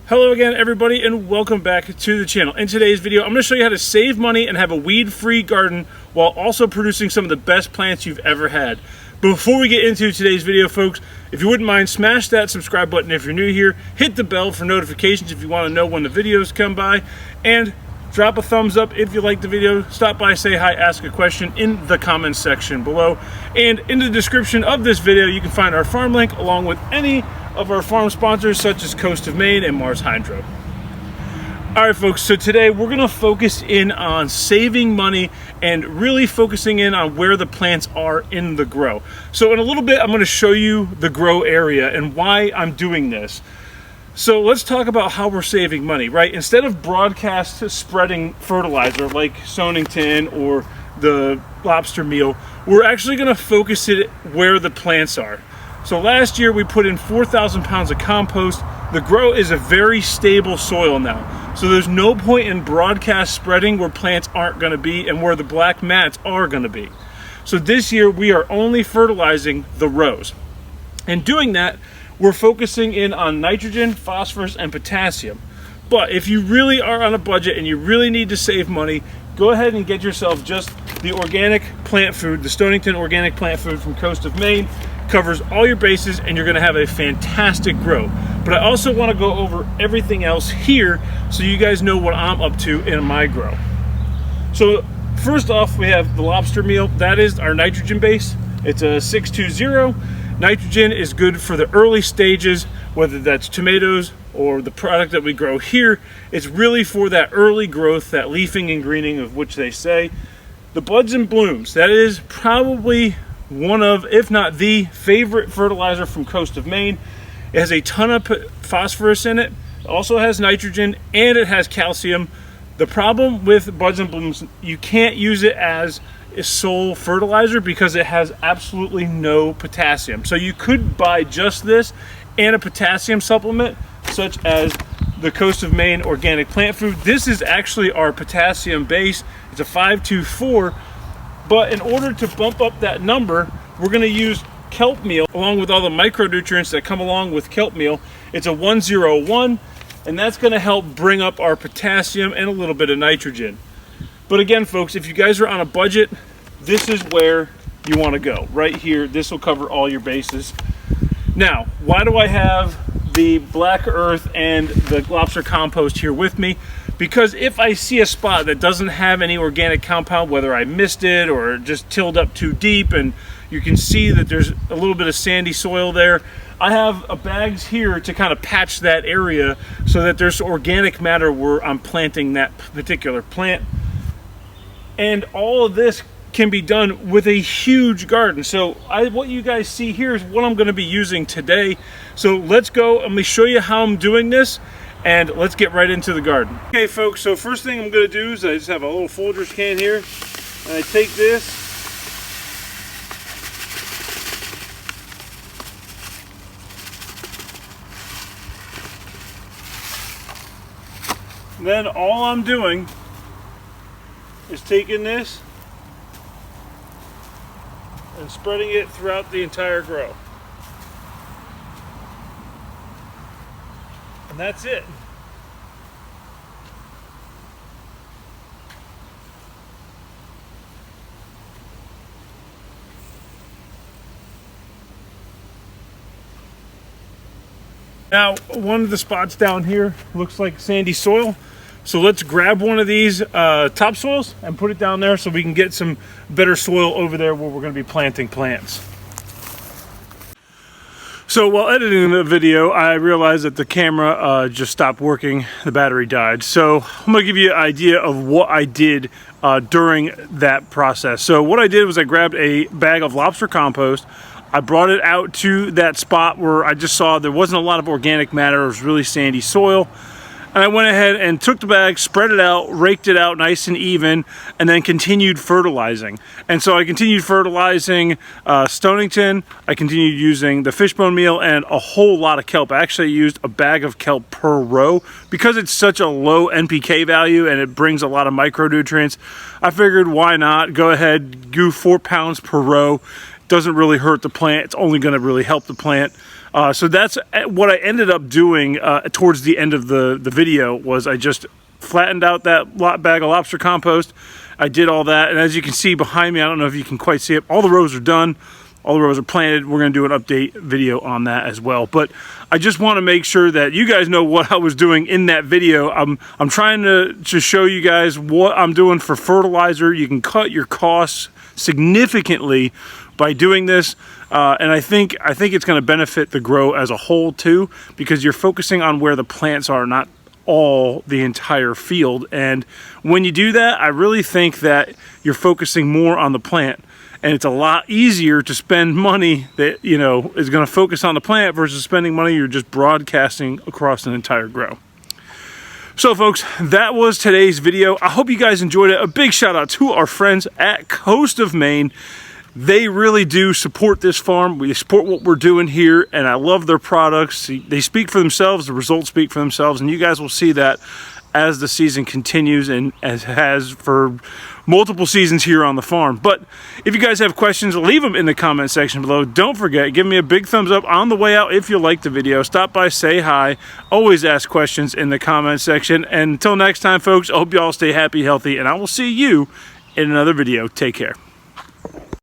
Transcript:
Hello again everybody and welcome back to the channel. In today's video I'm going to show you how to save money and have a weed-free garden while also producing some of the best plants you've ever had. Before we get into today's video, folks, if you wouldn't mind, smash that subscribe button if you're new here, hit the bell for notifications if you want to know when the videos come by, and drop a thumbs up if you like the video. Stop by, say hi, ask a question in the comments section below, and in the description of this video you can find our farm link along with any of our farm sponsors such as Coast of Maine and Mars Hydro. Alright folks, so today we're going to focus in on saving money and really focusing in on where the plants are in the grow. So in a little bit I'm going to show you the grow area and why I'm doing this. So let's talk about how we're saving money, right? Instead of broadcast spreading fertilizer like Stonington or the lobster meal, we're actually going to focus it where the plants are. So last year we put in 4,000 pounds of compost. The grow is a very stable soil now. So there's no point in broadcast spreading where plants aren't going to be and where the black mats are going to be. So this year we are only fertilizing the rows. And doing that, we're focusing in on nitrogen, phosphorus, and potassium. But if you really are on a budget and you really need to save money, go ahead and get yourself just the organic plant food, the Stonington organic plant food from Coast of Maine. Covers all your bases and you're going to have a fantastic grow. But I also want to go over everything else here so you guys know what I'm up to in my grow. So first off, we have the lobster meal. That is our nitrogen base. It's a 620. Nitrogen is good for the early stages, whether that's tomatoes or the product that we grow here. It's really for that early growth, that leafing and greening of which they say. The buds and blooms, that is probably one of, if not the favorite fertilizer from Coast of Maine. It has a ton of phosphorus in it. It also has nitrogen and it has calcium. The problem with buds and blooms, you can't use it as a sole fertilizer because it has absolutely no potassium. So you could buy just this and a potassium supplement such as the Coast of Maine organic plant food. This is actually our potassium base. It's a 524. But in order to bump up that number, we're going to use kelp meal along with all the micronutrients that come along with kelp meal. It's a 101, and that's going to help bring up our potassium and a little bit of nitrogen. But again, folks, if you guys are on a budget, this is where you want to go. Right here, this will cover all your bases. Now, why do I have the black earth and the lobster compost here with me? Because if I see a spot that doesn't have any organic compound, whether I missed it or just tilled up too deep and you can see that there's a little bit of sandy soil there, I have bags here to kind of patch that area so that there's organic matter where I'm planting that particular plant. And all of this can be done with a huge garden. So what you guys see here is what I'm going to be using today. So let's go. Let me show you how I'm doing this. And let's get right into the garden. Okay folks, so first thing I'm going to do is I just have a little Folgers can here. And I take this. And then all I'm doing is taking this and spreading it throughout the entire grow. And that's it. Now, one of the spots down here looks like sandy soil. So let's grab one of these topsoils and put it down there so we can get some better soil over there where we're going to be planting plants. So while editing the video, I realized that the camera just stopped working. The battery died. So I'm going to give you an idea of what I did during that process. So what I did was I grabbed a bag of lobster compost. I brought it out to that spot where I just saw there wasn't a lot of organic matter. It was really sandy soil. And I went ahead and took the bag, spread it out, raked it out nice and even, and then continued fertilizing. And so I continued fertilizing Stonington, I continued using the fishbone meal and a whole lot of kelp. I actually used a bag of kelp per row because it's such a low NPK value and it brings a lot of micronutrients. I figured why not go ahead, do 4 pounds per row. Doesn't really hurt the plant. It's only going to really help the plant. So that's what I ended up doing towards the end of the video. Was I just flattened out that bag of lobster compost. I did all that, and as you can see behind me, I don't know if you can quite see it, all the rows are done. All the rows are planted. We're going to do an update video on that as well. But I just want to make sure that you guys know what I was doing in that video. I'm trying to show you guys what I'm doing for fertilizer. You can cut your costs significantly by doing this. And I think it's going to benefit the grow as a whole too, because you're focusing on where the plants are, not all the entire field. And when you do that, I really think that you're focusing more on the plant. And it's a lot easier to spend money that, you know, is going to focus on the plant versus spending money you're just broadcasting across an entire grow. So folks, that was today's video. I hope you guys enjoyed it. A big shout out to our friends at Coast of Maine. They really do support this farm. We support what we're doing here, and I love their products. They speak for themselves. The results speak for themselves, and you guys will see that as the season continues, and as has for multiple seasons here on the farm. But if you guys have questions, leave them in the comment section below. Don't forget, give me a big thumbs up on the way out if you like the video. Stop by, say hi. Always ask questions in the comment section. And until next time, folks, I hope you all stay happy, healthy, and I will see you in another video. Take care.